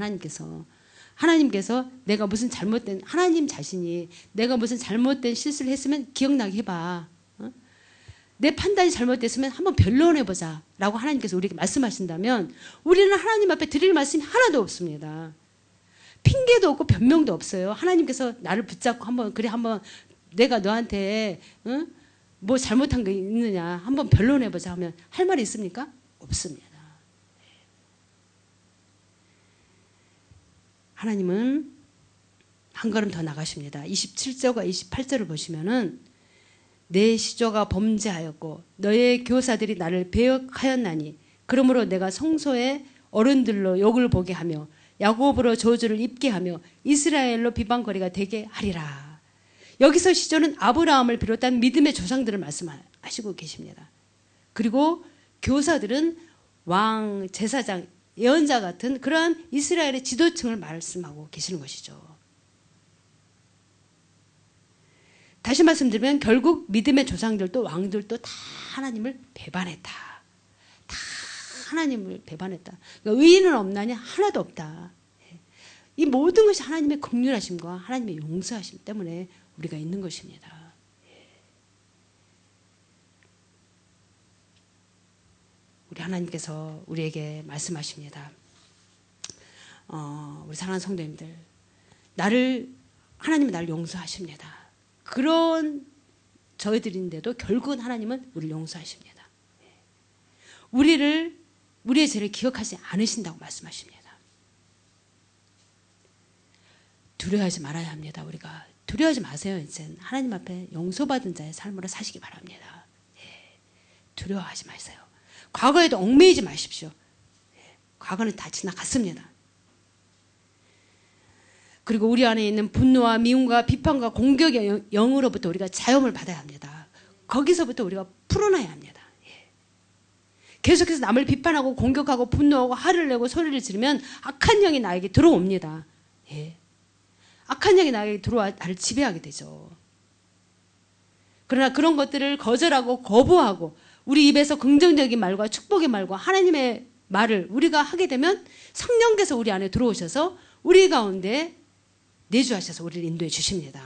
하나님께서 내가 무슨 잘못된 하나님 자신이 내가 무슨 잘못된 실수를 했으면 기억나게 해봐. 내 판단이 잘못됐으면 한번 변론해보자 라고 하나님께서 우리에게 말씀하신다면 우리는 하나님 앞에 드릴 말씀이 하나도 없습니다. 핑계도 없고 변명도 없어요. 하나님께서 나를 붙잡고 한번 내가 너한테 뭐 잘못한 게 있느냐 한번 변론해보자 하면 할 말이 있습니까? 없습니다. 하나님은 한 걸음 더 나가십니다. 27절과 28절을 보시면은 내 시조가 범죄하였고 너의 교사들이 나를 배역하였나니 그러므로 내가 성소의 어른들로 욕을 보게 하며 야곱으로 저주를 입게 하며 이스라엘로 비방거리가 되게 하리라. 여기서 시조는 아브라함을 비롯한 믿음의 조상들을 말씀하시고 계십니다. 그리고 교사들은 왕, 제사장, 예언자 같은 그러한 이스라엘의 지도층을 말씀하고 계시는 것이죠. 다시 말씀드리면 결국 믿음의 조상들도 왕들도 다 하나님을 배반했다. 다 하나님을 배반했다. 그러니까 의인은 없나니 하나도 없다. 이 모든 것이 하나님의 긍휼하심과 하나님의 용서하심 때문에 우리가 있는 것입니다. 우리 하나님께서 우리에게 말씀하십니다. 우리 사랑하는 성도님들, 하나님은 나를 용서하십니다. 그런 저희들인데도 결국은 하나님은 우리를 용서하십니다. 우리의 죄를 기억하지 않으신다고 말씀하십니다. 두려워하지 말아야 합니다. 우리가 두려워하지 마세요. 이제 하나님 앞에 용서받은 자의 삶으로 사시기 바랍니다. 두려워하지 마세요. 과거에도 얽매이지 마십시오. 과거는 다 지나갔습니다. 그리고 우리 안에 있는 분노와 미움과 비판과 공격의 영으로부터 우리가 자유함을 받아야 합니다. 거기서부터 우리가 풀어놔야 합니다. 계속해서 남을 비판하고 공격하고 분노하고 화를 내고 소리를 지르면 악한 영이 나에게 들어옵니다. 악한 영이 나에게 들어와 나를 지배하게 되죠. 그러나 그런 것들을 거절하고 거부하고 우리 입에서 긍정적인 말과 축복의 말과 하나님의 말을 우리가 하게 되면 성령께서 우리 안에 들어오셔서 우리 가운데 내주하셔서 우리를 인도해 주십니다.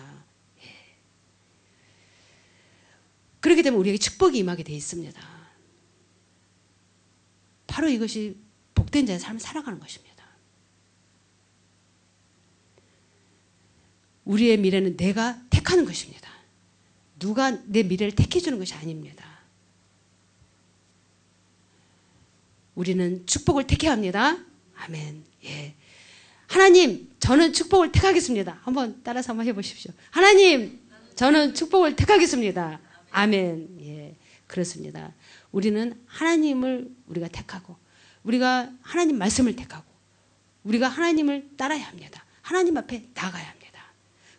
그렇게 되면 우리에게 축복이 임하게 되어 있습니다. 바로 이것이 복된 자의 삶을 살아가는 것입니다. 우리의 미래는 내가 택하는 것입니다. 누가 내 미래를 택해주는 것이 아닙니다. 우리는 축복을 택해야 합니다. 아멘. 하나님, 저는 축복을 택하겠습니다. 한번 따라서 한번 해보십시오. 하나님, 저는 축복을 택하겠습니다. 아멘. 그렇습니다. 우리는 하나님을 우리가 택하고, 우리가 하나님 말씀을 택하고, 우리가 하나님을 따라야 합니다. 하나님 앞에 나가야 합니다.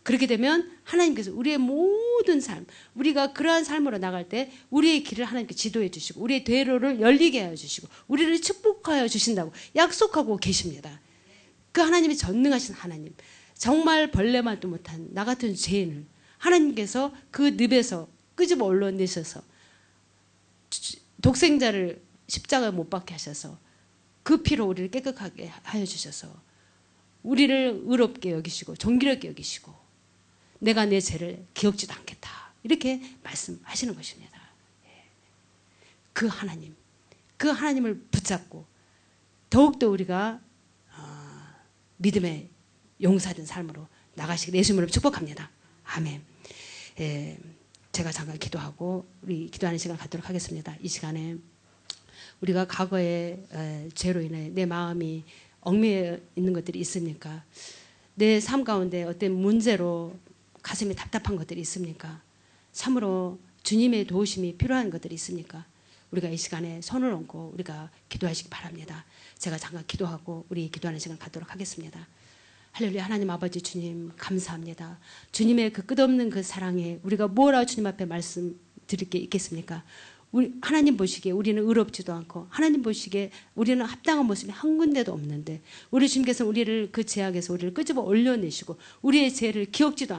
그렇게 되면 하나님께서 우리의 모든 삶, 우리가 그러한 삶으로 나갈 때 우리의 길을 하나님께 지도해 주시고 우리의 대로를 열리게 하여 주시고 우리를 축복하여 주신다고 약속하고 계십니다. 그 하나님이 전능하신 하나님, 정말 벌레만도 못한 나 같은 죄인을 하나님께서 그 늪에서 끄집어 올려내셔서 독생자를 십자가에 못 박게 하셔서 그 피로 우리를 깨끗하게 하여 주셔서 우리를 의롭게 여기시고 정결하게 여기시고 내가 내 죄를 기억지도 않겠다. 이렇게 말씀하시는 것입니다. 그 하나님을 붙잡고 더욱더 우리가 믿음의 용사된 삶으로 나가시길 예수님으로 축복합니다. 아멘. 제가 잠깐 기도하고 우리 기도하는 시간 갖도록 하겠습니다. 이 시간에 우리가 과거의 죄로 인해 내 마음이 얽매여 있는 것들이 있습니까? 내 삶 가운데 어떤 문제로 가슴이 답답한 것들이 있습니까? 참으로 주님의 도우심이 필요한 것들이 있습니까? 우리가 이 시간에 손을 얹고 우리가 기도하시기 바랍니다. 제가 잠깐 기도하고 우리 기도하는 시간 갖도록 하겠습니다. 할렐루야. 하나님 아버지 주님 감사합니다. 주님의 그 끝없는 그 사랑에 우리가 뭐라 주님 앞에 말씀드릴 게 있겠습니까? 하나님 보시기에 우리는 의롭지도 않고 하나님 보시기에 우리는 합당한 모습이 한 군데도 없는데 우리 주님께서 우리를 그 죄악에서 우리를 끄집어 올려내시고 우리의 죄를 기억지도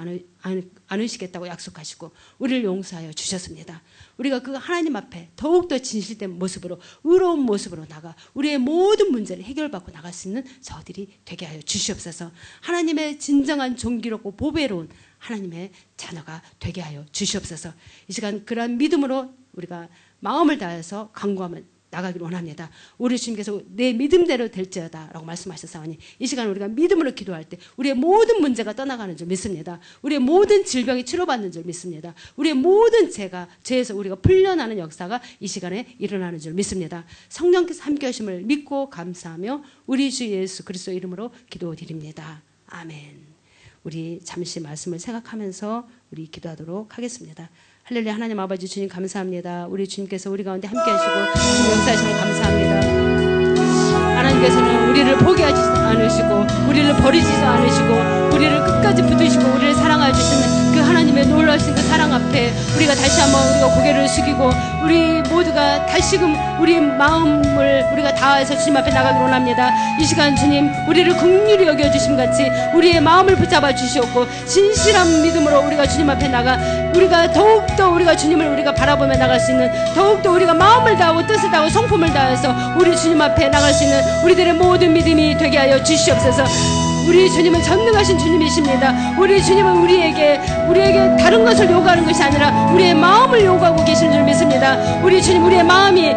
않으시겠다고 약속하시고 우리를 용서하여 주셨습니다. 우리가 그 하나님 앞에 더욱더 진실된 모습으로 의로운 모습으로 나가 우리의 모든 문제를 해결받고 나갈 수 있는 저들이 되게 하여 주시옵소서. 하나님의 진정한 존귀롭고 보배로운 하나님의 자녀가 되게 하여 주시옵소서. 이 시간 그러한 믿음으로 우리가 마음을 다해서 간구하며 나가기를 원합니다. 우리 주님께서 내 믿음대로 될지어다 라고 말씀하셨사오니 이 시간 우리가 믿음으로 기도할 때 우리의 모든 문제가 떠나가는 줄 믿습니다. 우리의 모든 질병이 치료받는 줄 믿습니다. 우리의 모든 죄에서 우리가 풀려나는 역사가 이 시간에 일어나는 줄 믿습니다. 성령께서 함께 하심을 믿고 감사하며 우리 주 예수 그리스도 이름으로 기도드립니다. 아멘. 우리 잠시 말씀을 생각하면서 우리 기도하도록 하겠습니다. 할렐루야. 하나님 아버지 주님 감사합니다. 우리 주님께서 우리 가운데 함께 하시고 주님 역사하시면 감사합니다. 하나님 주님께서는 우리를 포기하지 않으시고 우리를 버리지도 않으시고 우리를 끝까지 붙드시고 우리를 사랑해 주시는 그 하나님의 놀라우신 그 사랑 앞에 우리가 다시 한번 우리가 고개를 숙이고 우리 모두가 다시금 우리 마음을 우리가 다해서 주님 앞에 나가기로 원합니다. 이 시간 주님 우리를 긍휼히 여겨주심 같이 우리의 마음을 붙잡아 주시옵고 진실한 믿음으로 우리가 주님 앞에 나가 우리가 더욱더 우리가 주님을 우리가 바라보며 나갈 수 있는 더욱더 우리가 마음을 다하고 뜻을 다하고 성품을 다해서 우리 주님 앞에 나갈 수 있는 우리들의 모든 믿음이 되게 하여 주시옵소서. 우리 주님은 전능하신 주님이십니다. 우리 주님은 우리에게 다른 것을 요구하는 것이 아니라 우리의 마음을 요구하고 계시는 줄 믿습니다. 우리 주님 우리의 마음이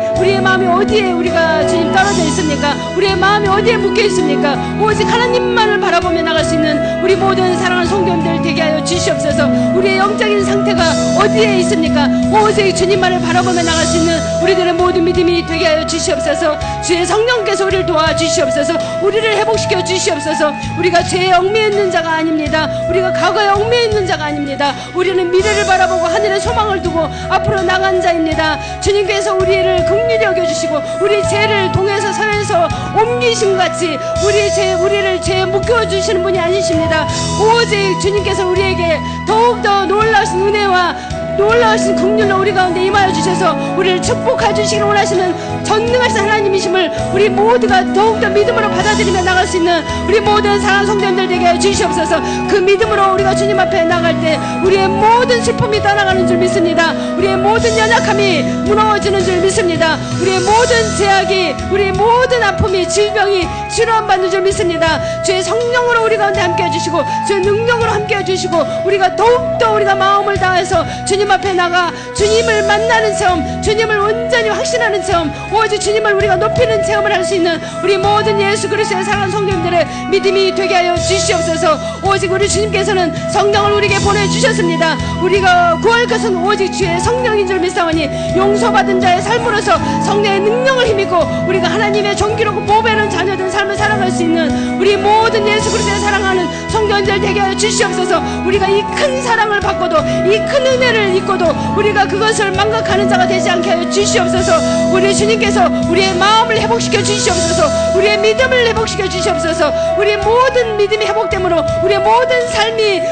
어디에 우리가 주님 떨어져 있습니까? 우리의 마음이 어디에 묶여 있습니까? 오직 하나님만을 바라보며 나갈 수 있는 우리 모든 사랑하는 성도님들 되게 하여 주시옵소서. 우리의 영적인 상태가 어디에 있습니까? 오직 주님만을 바라보며 나갈 수 있는 우리들의 모든 믿음이 되게 하여 주시옵소서. 주의 성령께서 우리를 도와주시옵소서. 우리를 회복시켜 주시옵소서. 우리가 죄에 얽매여 있는 자가 아닙니다. 우리가 과거에 얽매여 있는 자가 아닙니다. 우리는 미래를 바라보고 하늘에 소망을 두고 앞으로 나간 자입니다. 주님께서 우리를 긍휼히 여겨주시고 우리 죄를 동에서 서에서 옮기신 같이 우리를 죄에 묶여주시는 분이 아니십니다. 오직 주님께서 우리에게 더욱더 놀라우신 은혜와 놀라우신 긍휼로 우리 가운데 임하여 주셔서 우리를 축복해 주시기를 원하시는 전능하신 하나님이심을 우리 모두가 더욱더 믿음으로 받아들이며 나갈 수 있는 우리 모든 사랑하는 성도님들 되게 하여 주시옵소서. 그 믿음으로 우리가 주님 앞에 나갈 때 우리의 모든 슬픔이 떠나가는 줄 믿습니다. 우리의 모든 연약함이 무너지는 줄 믿습니다. 우리의 모든 제약이 우리의 모든 아픔이 질병이 치료받는 줄 믿습니다. 주의 성령으로 우리 가운데 함께 해주시고 주의 능력으로 함께 해주시고 우리가 더욱더 우리가 마음을 다해서 주님 앞에 나가 주님을 만나는 체험, 주님을 온전히 확신하는 체험, 오직 주님을 우리가 높이는 체험을 할 수 있는 우리 모든 예수 그리스도의 사랑하는 성도님들의 믿음이 되게 하여 주시옵소서. 오직 우리 주님께서는 성령을 우리에게 보내주셨습니다. 우리가 구할 것은 오직 주의 성령인 줄 믿사오니 용서받은 자의 삶으로서 성령의 능력을 힘입고 우리가 하나님의 존귀롭고 보배로운 자녀된 삶을 살아갈 수 있는 우리 모든 예수 그리스도의 사랑하는 성도님들 되게 하여 주시옵소서. 우리가 이 큰 사랑을 받고도 이 큰 은혜를 잊고도 우리가 그것을 망각하는 자가 되지 않게 하여 주시옵소서. 우리 주님께서 우리의 마음을 회복시켜 주시옵소서. 우리의 믿음을 회복시켜 주시옵소서. 우리의 모든 믿음이 회복됨으로 우리의 모든 삶이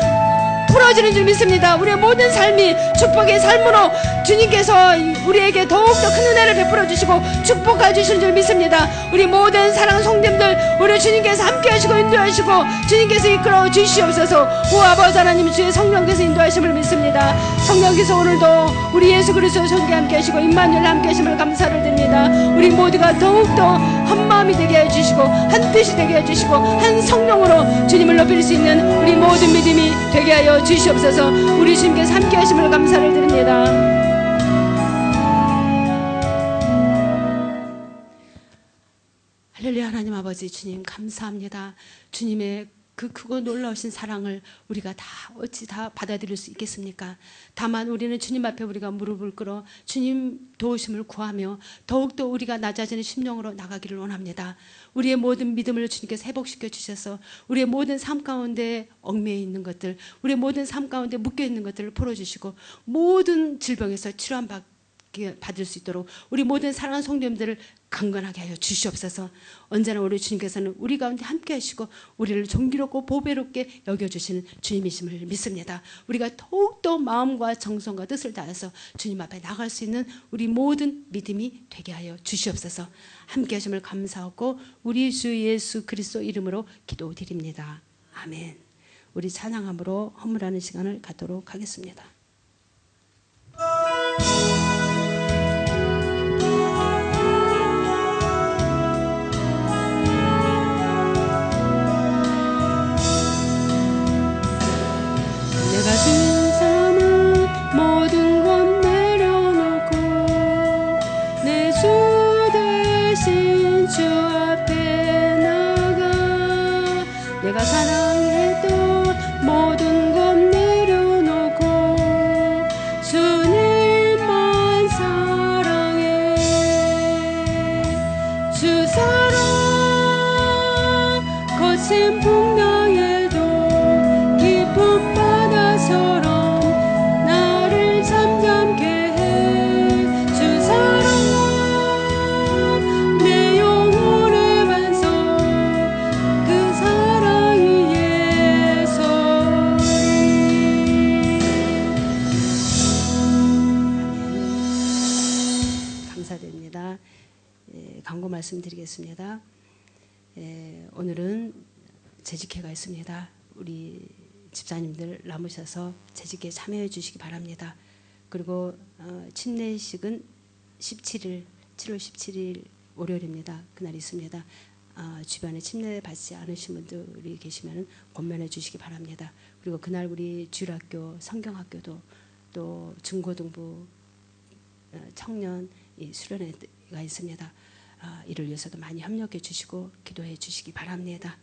풀어지는 줄 믿습니다. 우리의 모든 삶이 축복의 삶으로 주님께서 우리에게 더욱더 큰 은혜를 베풀어 주시고 축복해 주시는 줄 믿습니다. 우리 모든 사랑하는 성도님들 우리 주님께서 함께 하시고 인도하시고 주님께서 이끌어 주시옵소서. 오 아버지 하나님 주의 성령께서 인도하심을 믿습니다. 성령께서 오늘도 우리 예수 그리스도의 손과 함께 하시고 임마누엘 함께 하심을 감사를 드립니다. 우리 모두가 더욱더 한 마음이 되게 해주시고 한 뜻이 되게 해주시고 한 성령으로 주님을 높일 수 있는 우리 모든 믿음이 되게 하여 주시옵소서. 우리 주님께서 함께 하심을 감사를 드립니다. 할렐루야. 하나님 아버지 주님 감사합니다. 주님의 그 크고 놀라우신 사랑을 우리가 어찌 다 받아들일 수 있겠습니까? 다만 우리는 주님 앞에 우리가 무릎을 꿇어 주님 도우심을 구하며 더욱더 우리가 낮아지는 심령으로 나가기를 원합니다. 우리의 모든 믿음을 주님께서 회복시켜 주셔서 우리의 모든 삶 가운데 얽매여 있는 것들, 우리의 모든 삶 가운데 묶여 있는 것들을 풀어주시고 모든 질병에서 치료함 받을 수 있도록 우리 모든 사랑하는 성도님들을 강건하게 하여 주시옵소서. 언제나 우리 주님께서는 우리 가운데 함께 하시고 우리를 존귀롭고 보배롭게 여겨주시는 주님이심을 믿습니다. 우리가 더욱더 마음과 정성과 뜻을 다해서 주님 앞에 나갈 수 있는 우리 모든 믿음이 되게 하여 주시옵소서. 함께 하심을 감사하고 우리 주 예수 그리스도 이름으로 기도드립니다. 아멘. 우리 찬양함으로 헌물하는 시간을 갖도록 하겠습니다. 가진 삶을 모든 것 내려놓고 내 주 대신 주 앞에 나가 내가 사랑했던 모든 것 내려놓고 주님만 말씀드리겠습니다. 오늘은 재직회가 있습니다. 우리 집사님들 나오셔서 재직회에 참여해 주시기 바랍니다. 그리고 침례식은 7월 17일 월요일입니다. 그날 있습니다. 주변에 침례 받지 않으신 분들이 계시면 권면해 주시기 바랍니다. 그리고 그날 우리 주일학교, 성경학교도 또 중고등부 청년 수련회가 있습니다. 이를 위해서도 많이 협력해 주시고 기도해 주시기 바랍니다.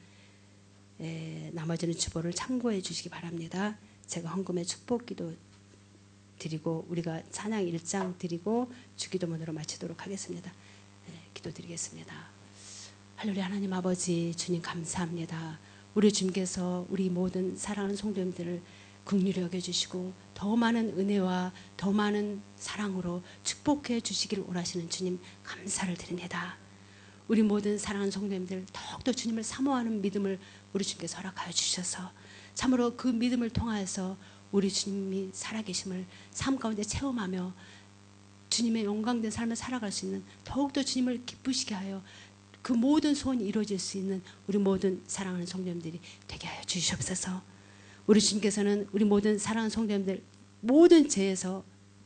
나머지는 주보를 참고해 주시기 바랍니다. 제가 헌금의 축복기도 드리고 우리가 찬양 1장 드리고 주기도문으로 마치도록 하겠습니다. 기도드리겠습니다. 할렐루야. 하나님 아버지 주님 감사합니다. 우리 주님께서 우리 모든 사랑하는 성도님들을 긍휼히 여겨주시고 더 많은 은혜와 더 많은 사랑으로 축복해 주시기를 원하시는 주님 감사를 드립니다. 우리 모든 사랑하는 성도님들 더욱더 주님을 사모하는 믿음을 우리 주님께서 허락하여 주셔서 참으로 그 믿음을 통하여서 우리 주님이 살아계심을 삶 가운데 체험하며 주님의 영광된 삶을 살아갈 수 있는 더욱더 주님을 기쁘시게 하여 그 모든 소원이 이루어질 수 있는 우리 모든 사랑하는 성도님들이 되게 하여 주시옵소서. 우리 주님께서는 우리 모든 사랑하는 성도님들 모든 죄에서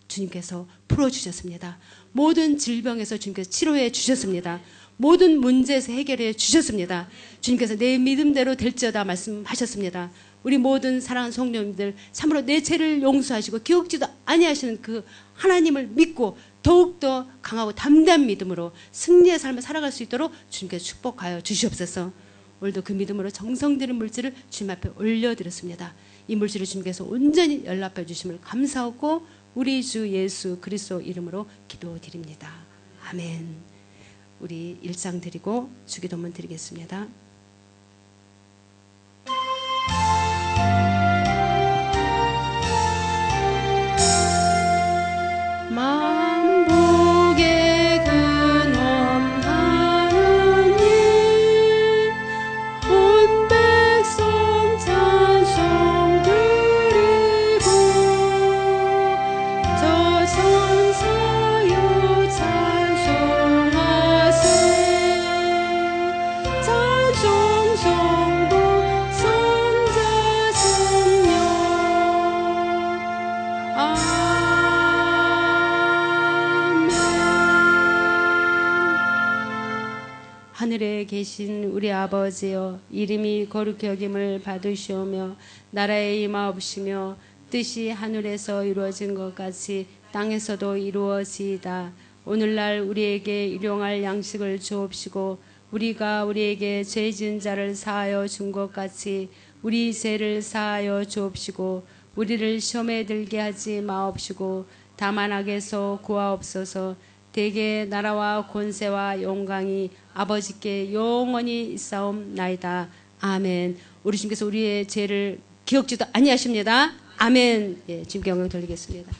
주님께서 풀어주셨습니다. 모든 질병에서 주님께서 치료해 주셨습니다. 모든 문제에서 해결해 주셨습니다. 주님께서 내 믿음대로 될지어다 말씀하셨습니다. 우리 모든 사랑하는 성도님들 참으로 내 죄를 용서하시고 기억지도 아니하시는 그 하나님을 믿고 더욱더 강하고 담대한 믿음으로 승리의 삶을 살아갈 수 있도록 주님께서 축복하여 주시옵소서. 오늘도 그 믿음으로 정성들인 물질을 주님 앞에 올려드렸습니다. 이 물질을 주님께서 온전히 연락해 주심을 감사하고 우리 주 예수 그리스도 이름으로 기도드립니다. 아멘. 우리 1장 드리고 주기도문 드리겠습니다. 만복의 근원 하나님 온 백성 찬송 드리고 저 천사여 찬송하세 찬송 성부 성자 성령 하늘에 계신 우리 아버지여 이름이 거룩히 여김을 받으시오며 나라에 임하옵시며 뜻이 하늘에서 이루어진 것 같이 땅에서도 이루어지이다. 오늘날 우리에게 일용할 양식을 주옵시고 우리가 우리에게 죄 지은 자를 사하여 준 것 같이 우리 죄를 사하여 주옵시고 우리를 시험에 들게 하지 마옵시고 다만 악에서 구하옵소서. 대개 나라와 권세와 영광이 아버지께 영원히 있사옵나이다. 아멘. 우리 주님께서 우리의 죄를 기억지도 아니하십니다. 아멘. 예, 주님께 영광 돌리겠습니다.